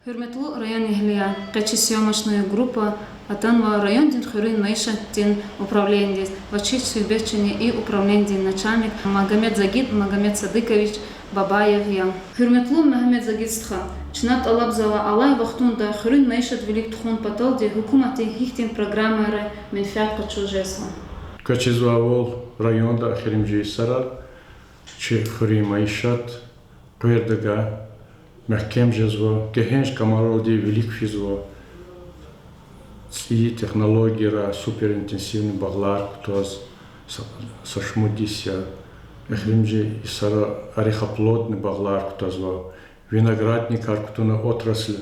Hürmetli rayon ehliya, qachi съемочная группа Атанва район дин хурин маишаттин управление, вачич субечени и управление начальник Магомед Загид Магомед Садыкович Бабаев я. Hürmetli Магомед Загидстха, чнат алабзала алай вахтунда хурин маишат велик тхун паталди хукумати хихтин программары менфиат качужесла. Качизвавол районда ахиримжи сарар, чи хурин маишат пуэрдага محکم جزو که هنج کامارودی ولیک فیزو ці технології ра суперінтенсивні баглар ктоз сашмудися эхримжи исара орехоплодный баглар ктоз во виноградник арктуна отрасль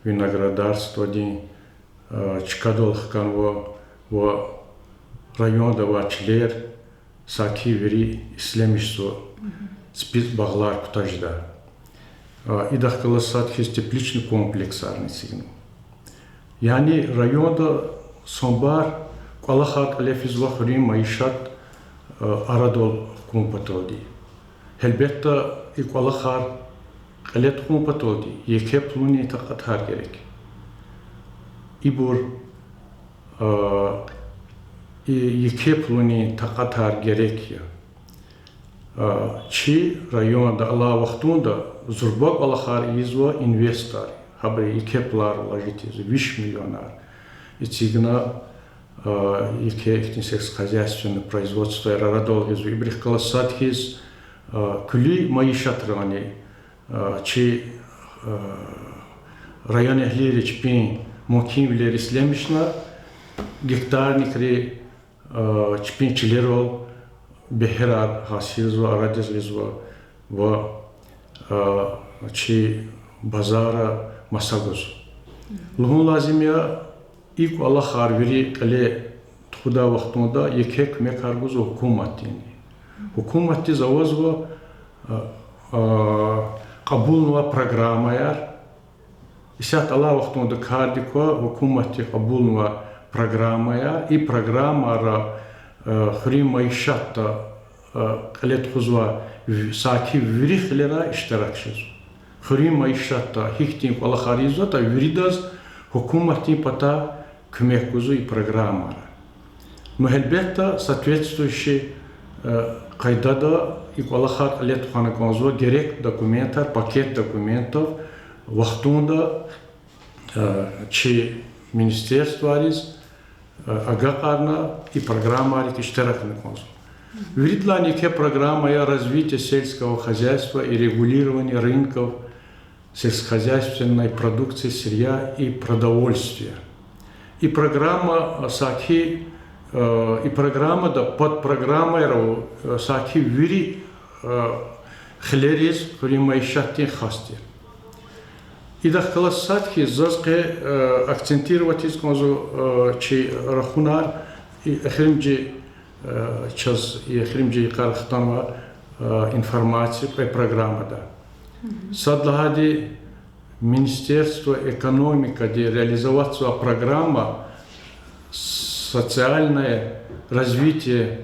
виноградарство дин чкадол хкан во районда вачлер саки вери ислемишсо спис баглар ктажда идах каласат хис тепличный комплекс арнисигн. Yani rayonda sonbahar Allah'ak alefizva hurrim maişat aradol kumpatoldi. Elbette ilk Allah'ar alet kumpatoldi. Yeke pluni takatar gerek. İbur yeke pluni takatar gerek ya. Çi rayonda Allah vaktunda zurbak Allah'ar izva investor. Haberi ikeplar вложить из 20 миллионов. И цигна сельскохозяйственное производство радол из ибрих колоссат из кули маишатрани чи районе хлерич пин моким лерислемишна гектарник ре чпин чилерол бехерар хасизва радизлизва в чи базара масагуз. Лухун лазимия ик Аллах харвери кале тхуда вахтунда екек мекаргуз хукуматини. Хукумати завозва кабулнуа программа яр. Исят Аллах вахтунда кардиква хукумати кабулнуа программа яр и программа ра хрим маишатта кале тхузва саки вирихлера иштаракшиз. Хурим маишата хихтин Аллахариза та виридаз хукумати пата кмекузу и программа. Но элбетта соответствующие кайдада и Аллахар алет ханаконзо герек документар, пакет документов вахтунда чи министерство арис агакарна и программа арит иштаракна конзо. Виридла неке программа я развития сельского хозяйства и регулирования рынков сельскохозяйственной продукции, сырья и продовольствия. И программа саки, и программа да под программой саки вири хлерис примайшатин хасти. И да классатки зазке акцентировать из конзу чи рахунар и хримджи час и хримджи кархтанва информацию по программе да. Садлагади Министерство экономики, где реализоваться программа социальное развитие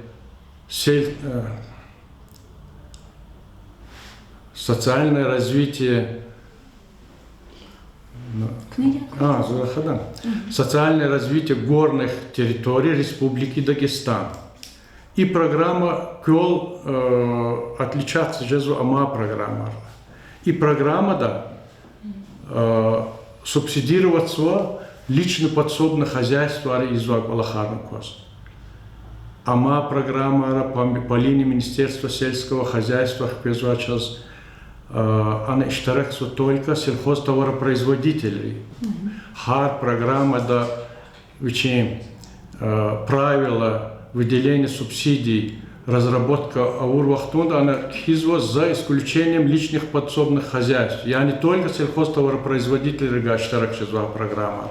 социальное развитие социальное развитие горных территорий Республики Дагестан. И программа КОЛ отличается жезу ама программа. И программа да субсидироваться лично подсобное хозяйство из Аллахарна кос. Ама программа по линии Министерства сельского хозяйства хпезуачас она иштараксу только сельхозтоваропроизводителей. Хар программа да учим правила выделения субсидий, разработка аур-вахтунда, она хизва за исключением личных подсобных хозяйств. Я не только сельхозтоваропроизводители рыгаштаракшизва программа,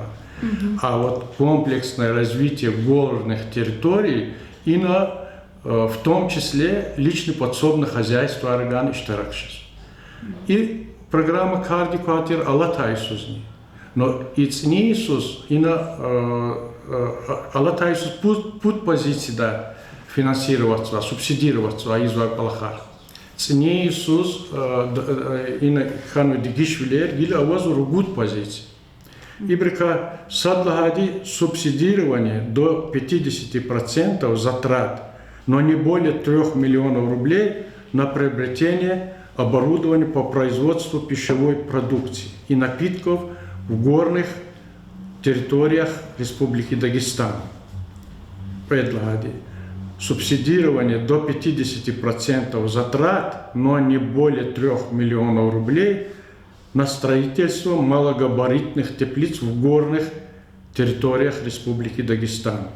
а вот комплексное развитие горных территорий и в том числе личные подсобные хозяйства органы штаракшиз. И программа кардикуатир Аллатайсузни. Но и цнисус и Аллатайсус путь позиции да финансироваться, субсидироваться из Аллахар. цене Иисус и на хану дигишвилер гили авазу ругут позиции. Ибрика садлагади субсидирование до 50% затрат, но не более 3 миллионов рублей на приобретение оборудования по производству пищевой продукции и напитков в горных территориях Республики Дагестан. Предлагади субсидирование до 50% затрат, но не более 3 миллионов рублей на строительство малогабаритных теплиц в горных территориях Республики Дагестан.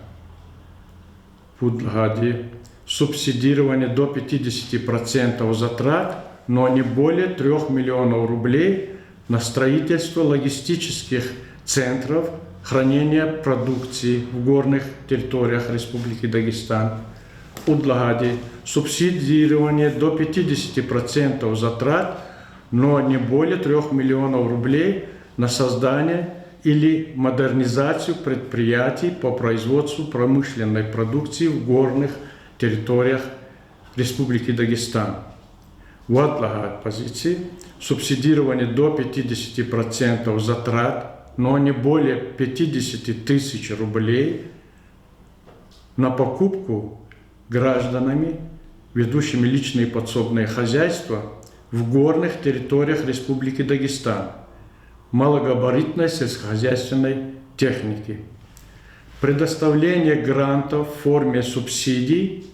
Предлагади субсидирование до 50% затрат, но не более 3 миллионов рублей на строительство логистических центров хранения продукции в горных территориях Республики Дагестан. Предлагади субсидирование до 50% затрат, но не более 3 миллионов рублей на создание или модернизацию предприятий по производству промышленной продукции в горных территориях Республики Дагестан. Предлагают позиции субсидирование до 50% затрат, но не более 50 тысяч рублей на покупку гражданами, ведущими личные подсобные хозяйства в горных территориях Республики Дагестан малогабаритной сельскохозяйственной техники. Предоставление грантов в форме субсидий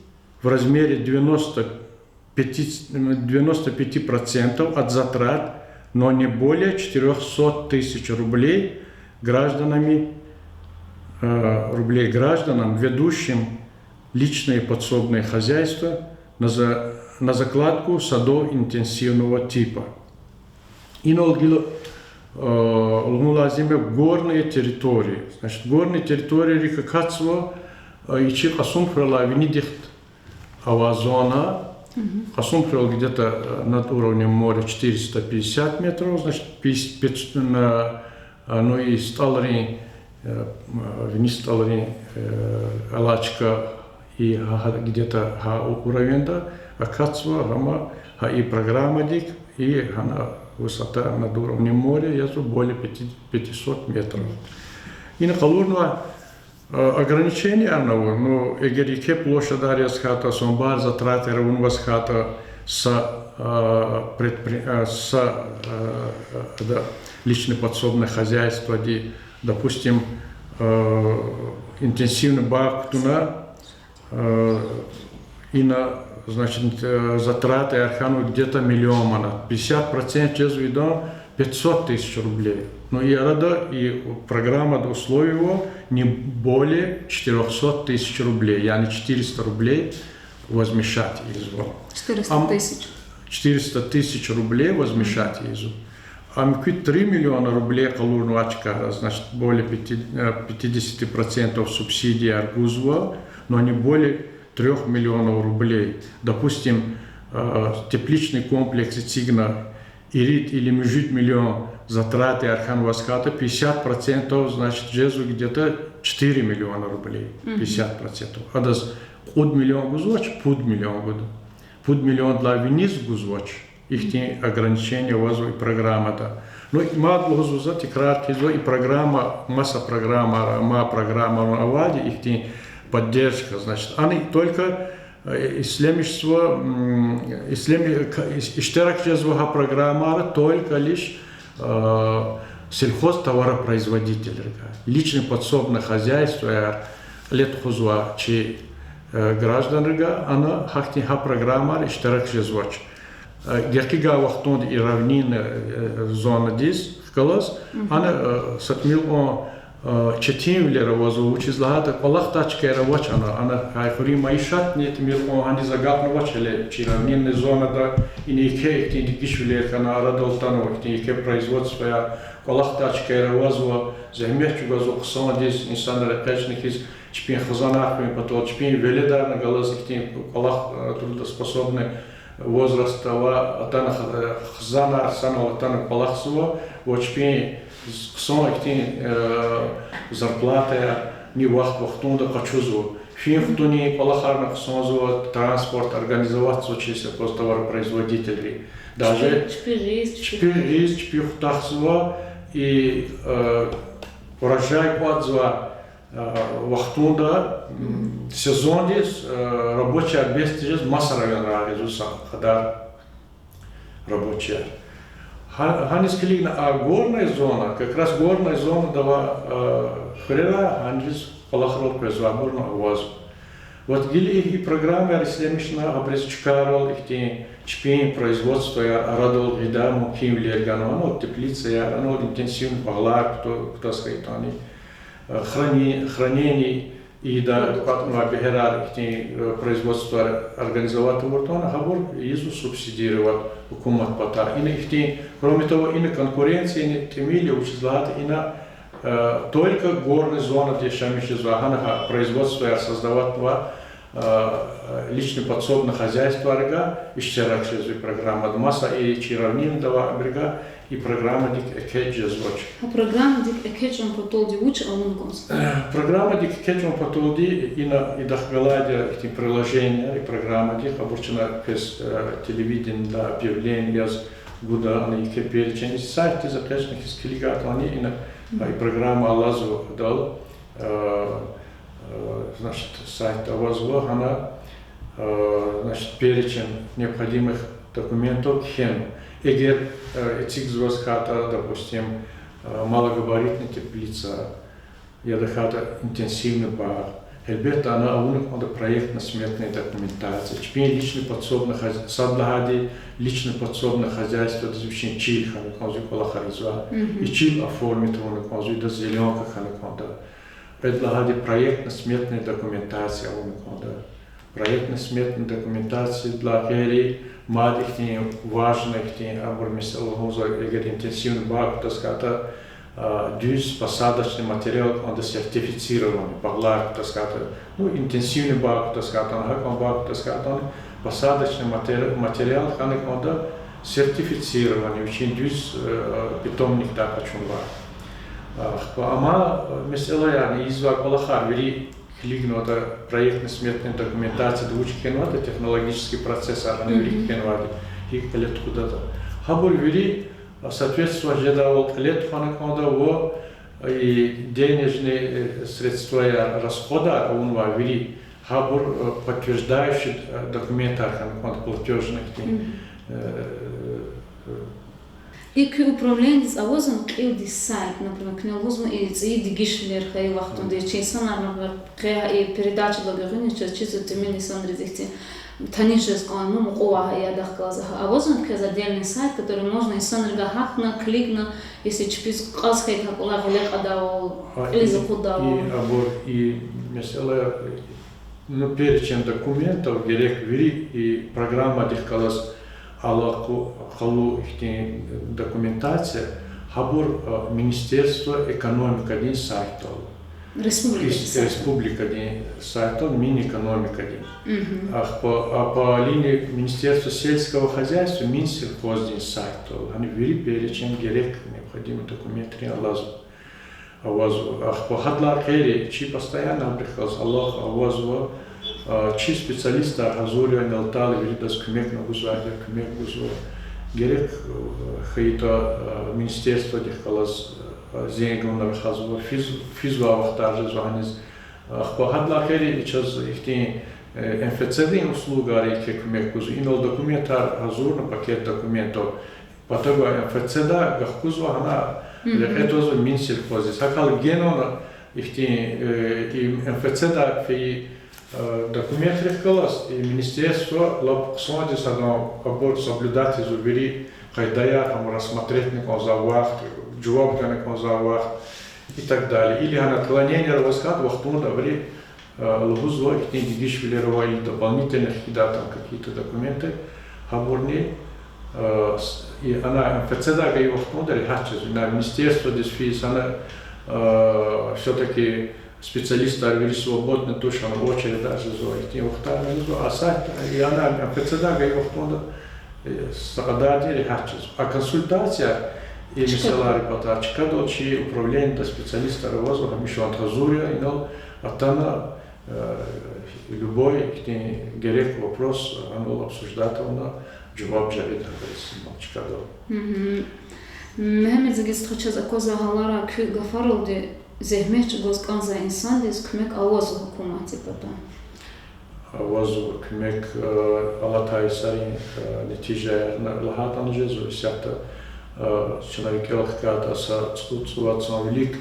в размере 95% от затрат, но не более 400 тысяч рублей гражданам, ведущим личные подсобные хозяйства на закладку садов интенсивного типа. Горные территории. Значит, горные территории река Кацво и Касумфрела Венедихт Авазона. Касумфрел где-то над уровнем моря 450 метров, значит, ну и Сталри, вниз Сталри, Алачка и где-то уровень, а Кацво, Гама, и программа дик, и высота над уровнем моря, язу более 500 метров. И на Калурна ограничение одного, но эгерике площадь хата, сомбар затраты равнувас хата с личное подсобное хозяйство, допустим, интенсивный бак туна и на, значит, затраты архану где-то миллион, 50% через видом 500 тысяч рублей. Но и рада, и программа до условий его не более 400 тысяч рублей, яни 400 рублей возмещать изво. 400 тысяч. 400 тысяч рублей возмещать изво. А мы 3 миллиона рублей калурнуачка, значит, более 50% субсидии аргузва, но не более 3 миллионов рублей. Допустим, тепличный комплекс Цигна Ирит или Межит миллион затраты Архан Васхата, 50%, значит, Джезу где-то 4 миллиона рублей, 50%. А даз худ миллион гузоч, пуд миллион году. Пуд миллион для вниз гузоч. Их ограничения вазу и программа-то. Ну, и мало гузуза, текрар кизо, и программа, масса программа авади, их поддержка, значит, они только исламичество, иштирак джезвага программа только лишь сельхозтоваропроизводитель, личное подсобное хозяйство, летхузва, чи граждан, она хахтиха программа иштирак джезвач. Геркига вахтон и равнины зона дис, калас, она сатмил четимлера возу учизлагата палахтачка равач она хайфури маишат нет мил они загапнувач или чиравнинная зона да и нике их дикишвилер кана радолтанова нике производство палахтачка равазу замечу газу ксона дис инсан ракачных из чпин хазанах потом чпин веледар на галас их палах трудоспособный возраст атана хазана арсана атана палахсува чпин Ксон их зарплата не вахтунда качузу Финхтуни, Палахарнах, Сонзова, транспорт, организовать товаропроизводителей. Даже Чпирис, Чпирхтахзова и урожай Квадзва Вахтунда сезон здесь рабочая обеспечение масса района резуса хадар рабочая. Ханискилина, а горная зона, как раз горная зона дава хрена, анжис Палахров производно аваз. Вот и программы Арислемишна обрезчкарал их те чпень производства радол вида муким лергану, теплица я, интенсивный паглар, кто сказать они хранений и да бехерар их те производство организовать вортона хабор изу субсидировать хукумат пата. И их те кроме того и на конкуренции не темили учезлат и на только горная зона, где шамиши звахана производство создавать личное подсобное хозяйство арга, еще раз программа Дмаса и Чиравнин дава берега и программа Дик Экеджи звуч. А программа Дик Экеджи он потолди учи алунгонс. Программа Дик Экеджи он потолди и на и дахгаладе эти приложения и программа Дик обучена без телевидения да объявления с года они их перечень сайты запрещенных из килигат они и на и программа Алазу дал значит сайт Алазу она значит перечень необходимых документов хем. Егер этих звездхата, допустим, малогабаритная теплица, ядахата интенсивный бар, эльбета она надо проектно-сметная документация. Теперь личное подсобное хозяйство, личное подсобное хозяйство, это звучит чиль, ханаконзу палахаризва, и чиль оформит его на конзу, это зеленка ханаконда. Предлагали проектно-сметная документация, проектно-сметная документация для херей, мадих важных абурмисалгоза егер интенсивный баг, то сказать, дюз посадочный материал, он сертифицирован, баглар, то сказать, ну интенсивный баг, то сказать, он баг, то сказать, посадочный материал, он сертифицирован, очень дюз питомник так почему баг. Ама mesela yani izvar palahar вели хлигно это проектно-сметная документация, двучки это технологический процесс, они вели кенвади, их лет куда-то. Хабур вели соответственно ждал лет ханаконда во и денежные средства расхода унва вели хабур подтверждающий документы ханаконда платежных И управление с авозом и сайт, например, книгозм и дигишлер хай вахтун де чейсан, например, и передача договорения через чисто темный сан резихти. Танишес ну мукова я дахказа. Авозом кез отдельный сайт, который можно и санрга хахна кликна, если чпис казхай как ула велек адау или закудау. И абор и mesela ну перечень документов герек вери и программа дихкалас алаку халу ихти документация хабур Министерство экономики один сайт Республика один сайт Минэкономика один по линии Министерства сельского хозяйства Минсельхоз один сайт они ввели перечень герек необходимых документов авазу по хадлар хери чи постоянно обрехалась Аллах авазу чи специалиста Азурия Налтали видас кумек на гузаде кумек гузу герек хайто министерство дихкалас зенгон на хазу физва вахтарже званиз по хадлахери час ихти МФЦД услуга рейке кумек гузу инол документар Азур на пакет документов потом МФЦД гахкузва она это Минсельхоз сакал генона ихти МФЦД фи документ рехкалас и министерство лапсоди садно обор соблюдать изубери хайдая там рассмотреть на конзавах джуаб на конзавах и так далее или на отклонение раскат вахтун даври лгузо их не дишвилировали дополнительных там какие-то документы хабурни и она МФЦД gai вахтун дали хачез на министерство дисфис она все-таки специалисты арвили свободно точно в очередь даже зоите вахтарны а сайт и она председатель его фонда сагадали хачез а консультация и мисалари потачка дочи управление до специалиста развоза мишон тазурия и нол атана любой герек вопрос, он обсуждать, он جواب جدید هست ماچکادو. مهم زگیست خود از اکوزا هالارا که گفارل دی زحمت جوز کانزا انسان دیس کمک آواز حکومتی بودن. آواز کمک علتای سری نتیجه لحاتان جزو سیات چنانکه کلکات از سواتسان ولیک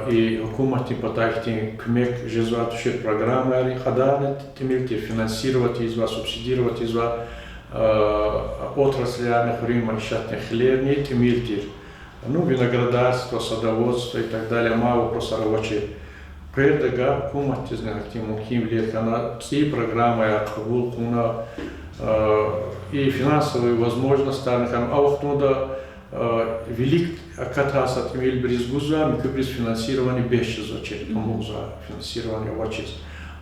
и حکومتی پتاکتی کمک جزواتوش программы خدمات تمیلتی финансировать изва субсидировать изва отраслях маишатных хлебней тимильтир. Ну, виноградарство, садоводство и так далее, мало просто рабочие. Передага хукумат из мухим лекана, и программы акабул куна и финансовые возможности, а вахтуда велик катаса тимиль бризгуза, микробриз финансирование без зачем, помогла финансирование вачис.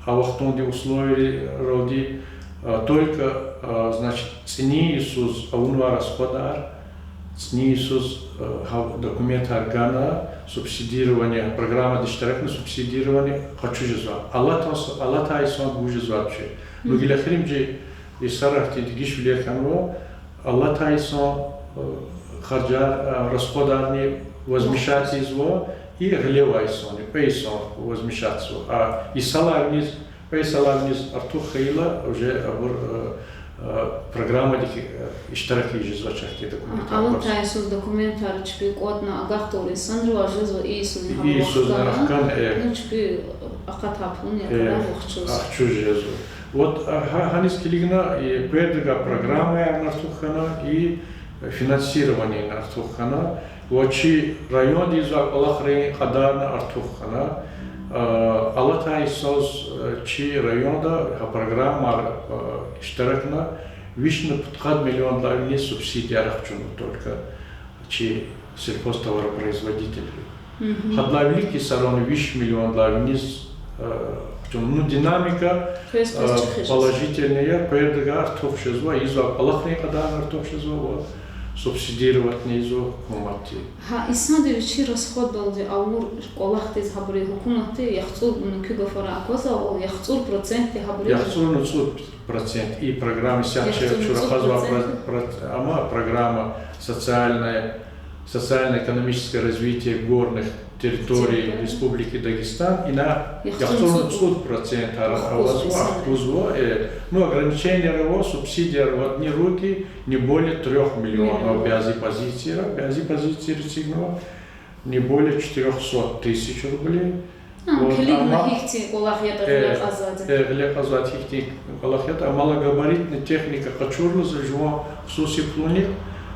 А вахтунде условия роди только, значит, цени Иисус, а он расходар, цени Иисус документ органа, субсидирование, программа дештерекна субсидирование, хочу же звать. Аллах Тайсон будет звать. Но для хримджи и сарахти дигиш влияние, Аллах Тайсон харджар расходарни возмещать его и глевайсон, пейсон возмещать его. А и саларниз Пейсаларниз Артухаила уже программа иштараки жезвачахти документы. Алла Тайсус документы арчпи кодна агахтори сандру ажезва Иисус Ахкан чпи акатапун якара вахчуз. Ахчуз жезу. Вот ханис килигна и пердга программа Артухана и финансирование Артухана. Вочи район диза Аллахрей Хадарна Артухана. Аллах Тайсос чи районда программа иштаракна вишна подход миллион лавни субсидия рахчуну только чи сельхозтоваропроизводители. Хадлавлики сарон виш миллион лавни ну динамика положительная передага артовшезва изва Аллахрей Хадарна артовшезва субсидировать низу хукумати. Ха исадевичи расход балди аур колахтез хабри хукумати яхцул нукига фара акоза ол яхцул проценти хабри яхцул 0% и программа сяче чурахазва ама программа социально-экономическое развитие горных территорий Республики Дагестан и на яхцул 0% ахтузво ну ограничение его субсидия в одни руки не более 3 миллионов бязи позиции сигнала не более 400 тысяч рублей. Малогабаритная техника хачурла заживо суси плуник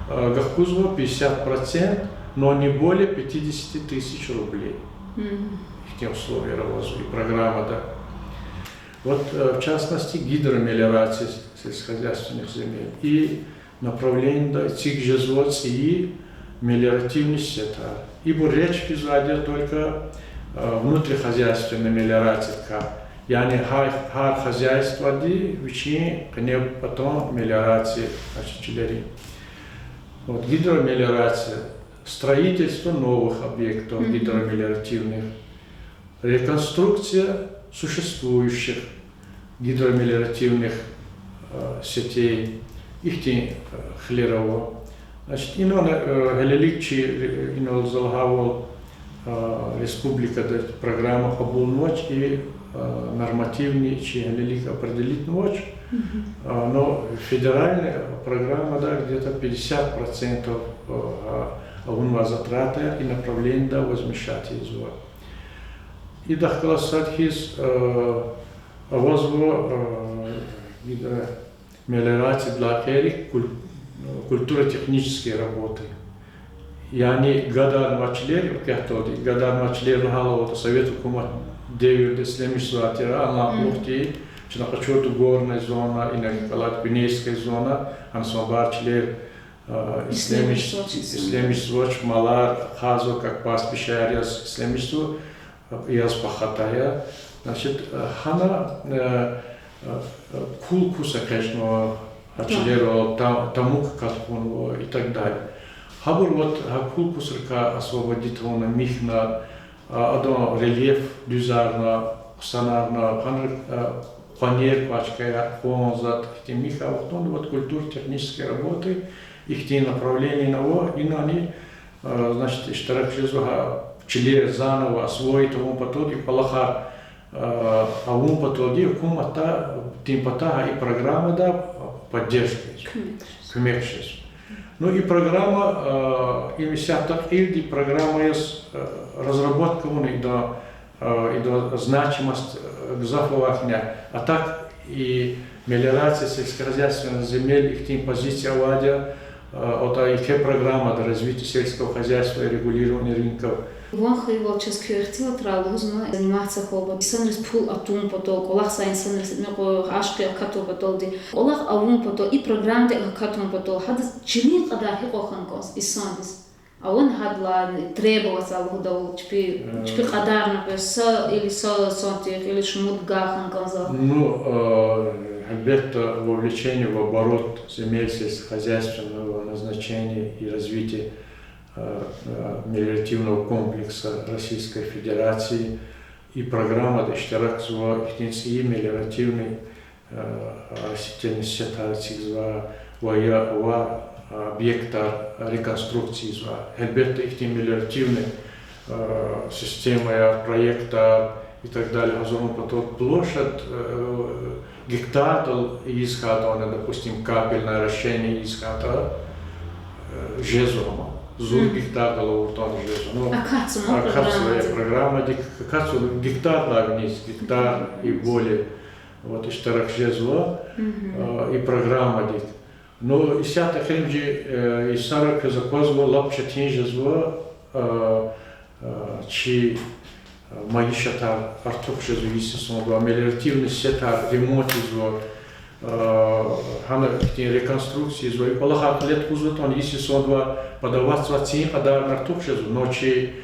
гахкузво 50%, но не более 50 тысяч рублей. В те условия работы и программа, да. Вот в частности гидромелиорация сельскохозяйственных земель и направление да, цикжезводства и мелиоративный сектор. Ибо речь идет только внутрихозяйственной мелиорации. Yani her хозяйство ди вичи кне потом мелиорации очистили. Вот гидромелиорация, строительство новых объектов гидромелиоративных, реконструкция существующих гидромелиоративных сетей, их хлерово. Значит, Галиликчи залгавал республика программа побыл ночь и нормативный Галилик определить ночь, но федеральная программа да, где-то 50% унва затраты и направление да, возмещать изва. И дахкала садхис возво мелиорации для керик культуро-технические работы. Yani Gadar maçlar, kehtoğdu. Gadar maçlar hala Sovet hükümet devirde istemiş zaten anlatmıştı. Çünkü kaçırdı горная zona, inek kalat Pineyskaya zona, anson barçlar istemiş zvoç malar, hazo как пастбище яз istemiş zvo, яз пахатая. Значит, хана кулкуса, конечно, ачлеро тамук каткон и так далее. Хабур вот кулкусрка освободительно михна, адон рельеф дюзарна санарна, планер, пачка, фонзат, Миха, вот культурно-технические работы, их направления на и на они, значит, иштарак пчеле заново освоить тому потоки палахар, авум потоки, кумата, тимпата и программа да поддержки, кумекшись. Ну и программа, и так или программа есть разработка и до значимость гзафовахня, а так и мелиорация сельскохозяйственных земель, их тем позиция владя, от их программа до развития сельского хозяйства и регулирования рынков. Вон хейвал ческюртил тралузно заниматься холбо. Сенрис пул атум пото, колах сайн сенрис меко ашки като потолди. Колах авум пото и программде катум пото. Хад чилин кадар хикоханкос исандис. А он хадла требоваться алгудал чпи кадар напис или сотик или шмут гаханкоза. Ну, объекта вовлечения в оборот земель сельскохозяйственного назначения и развития мелиоративного комплекса Российской Федерации и программа Дештараксова и мелиоративный растительный сетарцизва ва объекта реконструкции зва. Это их мелиоративная система проекта и так далее. Потом площадь гектар иската, допустим, капельное растение иската жезома. Зур гектар дало уртан жезо. А программа гектар лагнис, гектар и более. Вот иштарак жезо и программа дик. Но и сята хемджи и сарак запозво лапчатин жезо чи маишата артук жезо висисмо мелиоративный сетар ремонт жезо хана реконструкции зои полаха лет кузут он если сондва подаваться цин адар нартукшезу ночи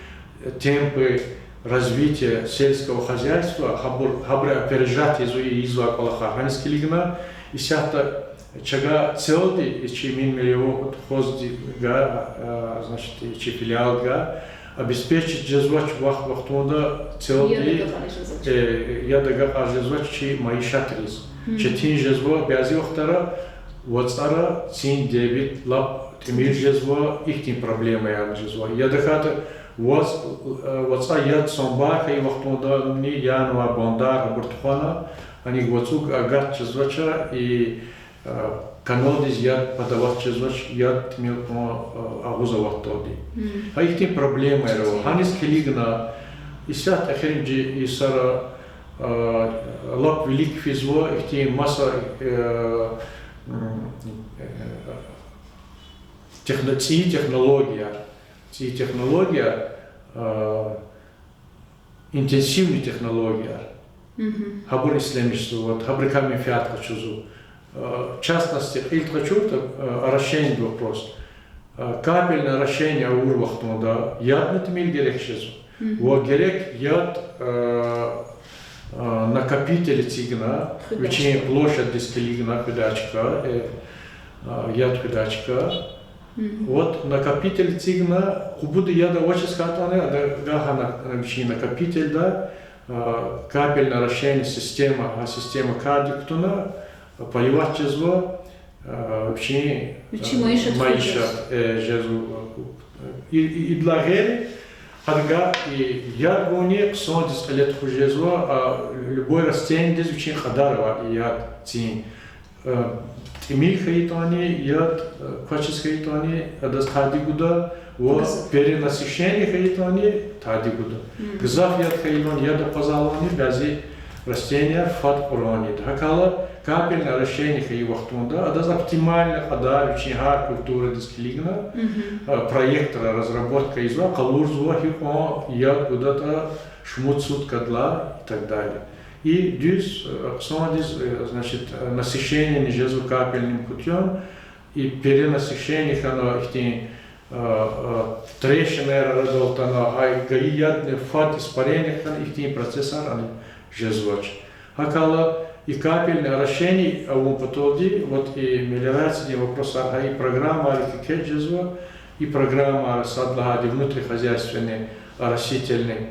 темпы развития сельского хозяйства хабра опережать изва полаха ханский лигна и сята чага целди и чимин миллион хозди га значит и филиал га обеспечить жезвач вахтунда целди я дага жезвач чи маишатрис Четин жезво бязи охтара, ватсара цин дебит лап тимир жезво их тим проблемы я жезво. Я дохата ватса яд сомба хай вахтунда ни янва бондар бортхана они ватсук агат жезвача и канодиз яд подават жезвач яд тимир агуза вахтоди. А их тим проблемы ро. Ханис келигна исят ахирджи исара лап велик физво, их масса технология, интенсивная технология, хабур исламичество, хабур камень фиат хочу. В частности, il хочу орошение вопрос. Капельное орошение урвах туда, яд не тмил герекшезу. Вот герек яд накопитель цигна, вечерняя площадь дискалигна худачка, яд худачка. Вот накопитель цигна, хубуды яда очень скатаны, гахана вечерний накопитель да, капельное орошение система кардиктуна, поливать жезво, вечерний маишат жезу и для гели. Хадга и яд гони сон дискалет хужезва, а любой растение здесь очень хадарова и яд цин. Тимиль хаитони, яд квачис хаитони, адас тадигуда, во перенасыщение хаитони тадигуда. Гзаф яд хаитони, яда пазалони, бязи растения фат уронит. Хакала капельное растение хай вахтунда, адас оптимально хадар очень хар культура дискалигна, проектора разработка изва, калурзва хипо, яд куда-то шмуцут кадла и так далее. И дюс, значит, насыщение нежезу капельным путем и перенасыщение оно их трещины разолтано, а гаиядный фат испарение их процессор жезвач. Хакала и капельное орошение, а у потолди, вот и мелиорация, вопрос, а и программа архикет жезва, и программа садлагади внутрихозяйственный, растительный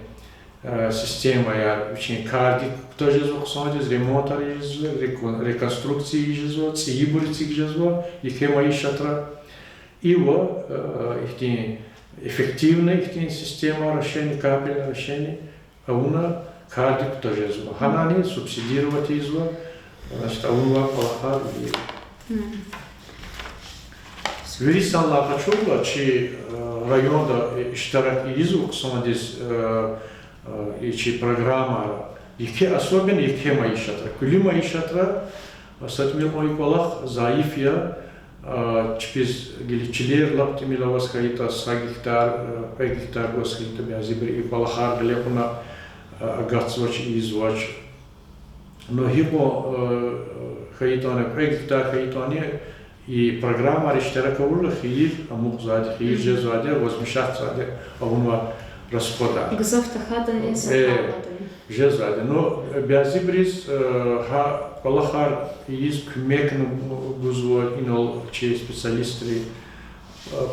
система я очень карди тоже зохсонdes ремонтар ежу реконструкции ежу цибурцик ежу и хема ишатра и во их эффективная их система расширения капельного расширения а уна карди тоже ежу ханани субсидировать ежу значит а уна полахар и Вирисал лакачула чи районда иштарак ежу зохсонdes и программа, особенно их маишатра. Кули маишатра, сатмил мой колах, заифия, чпиз гиличилер лаптимила восхайта, 100 гектар, 5 гектар восхайта бязибри и колахар глепуна агатсвач и извач. Но хипо хайтане, 5 гектар хайтане и программа иштарака ула хир, амухзади, хир жезади, возмешахзади, авунва расхода. Гзофта хадани сахадани. Жезади. Но бязибрис колахар из кмекн гузвот инол че специалисты.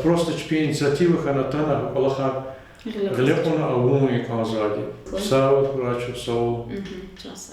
Просто чпи инициатива ханатана колахар глепуна авуми казади. Сау врачу сау. Часа.